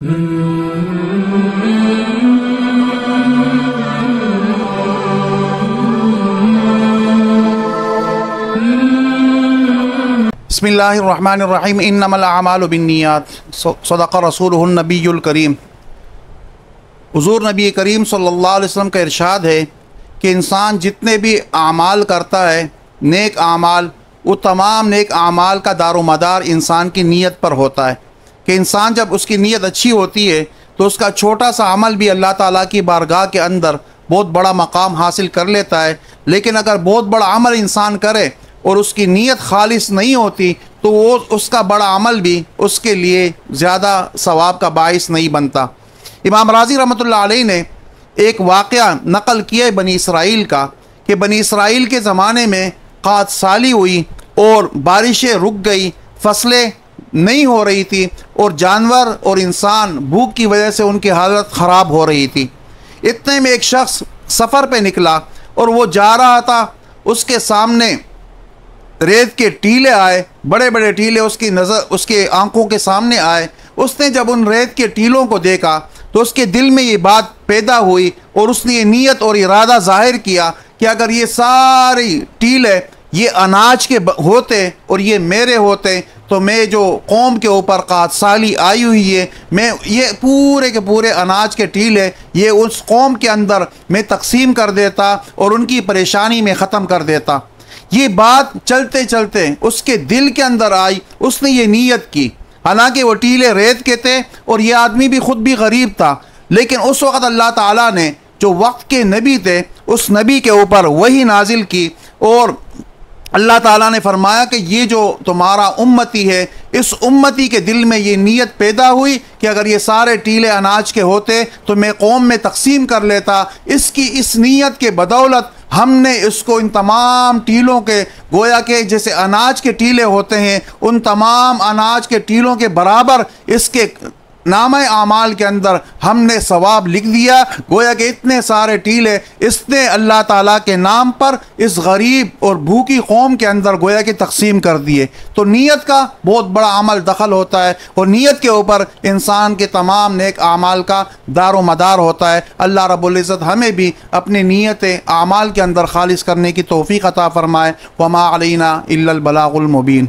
बिस्मिल्लाहिर्रहमानिर्रहीम इन्नमल अमालु बिन्नियात सदक़ रसूलुहुन नबियुल करीम। हुज़ूर नबी करीम सल्लल्लाहु अलैहि वसल्लम का इरशाद है कि इंसान जितने भी आमाल करता है नेक आमाल, वो तमाम नेक आमाल का दारोमदार इंसान की नीयत पर होता है कि इंसान जब उसकी नीयत अच्छी होती है तो उसका छोटा सा अमल भी अल्लाह ताला की बारगाह के अंदर बहुत बड़ा मकाम हासिल कर लेता है। लेकिन अगर बहुत बड़ा अमल इंसान करे और उसकी नीयत खालिस नहीं होती तो वो उसका बड़ा अमल भी उसके लिए ज़्यादा सवाब का बाइस नहीं बनता। इमाम राज़ी रहमतुल्लाह अलैह ने एक वाक़या नक़ल किया है बनी इसराइल का कि बनी इसराइल के ज़माने में क़हत साली हुई और बारिशें रुक गई, फसलें नहीं हो रही थी और जानवर और इंसान भूख की वजह से उनकी हालत ख़राब हो रही थी। इतने में एक शख्स सफ़र पे निकला और वो जा रहा था, उसके सामने रेत के टीले आए, बड़े बड़े टीले उसकी नज़र उसके आंखों के सामने आए। उसने जब उन रेत के टीलों को देखा तो उसके दिल में ये बात पैदा हुई और उसने ये नीयत और इरादा ज़ाहिर किया कि अगर ये सारी टीले ये अनाज के होते और ये मेरे होते तो मैं जो कौम के ऊपर क़हत साली आई हुई है, मैं ये पूरे के पूरे अनाज के टीले ये उस कौम के अंदर मैं तकसीम कर देता और उनकी परेशानी में ख़त्म कर देता। ये बात चलते चलते उसके दिल के अंदर आई, उसने ये नीयत की। हालांकि वो टीले रेत के थे और ये आदमी भी ख़ुद भी गरीब था, लेकिन उस वक़्त अल्लाह ताला ने जो वक्त के नबी थे उस नबी के ऊपर वही नाजिल की और अल्लाह ताला ने फरमाया कि ये जो तुम्हारा उम्मती है, इस उम्मती के दिल में ये नीयत पैदा हुई कि अगर ये सारे टीले अनाज के होते तो मैं कौम में तकसीम कर लेता। इसकी इस नीयत के बदौलत हमने इसको इन तमाम टीलों के गोया के जैसे अनाज के टीले होते हैं उन तमाम अनाज के टीलों के बराबर इसके नामे आमाल के अंदर हमने सवाब लिख दिया। गोया कि इतने सारे टीले इसने अल्लाह ताला के नाम पर इस गरीब और भूखी कौम के अंदर गोया कि तकसीम कर दिए। तो नीयत का बहुत बड़ा अमल दखल होता है और नीयत के ऊपर इंसान के तमाम नेक आमाल का दारो मदार होता है। अल्लाह रब्बुल इज़्ज़त हमें भी अपनी नीयतें आमाल के अंदर खालिस करने की तौफ़ीक़ अता फ़रमाए। वमा अलैना इल्लल बलागुल मुबीन।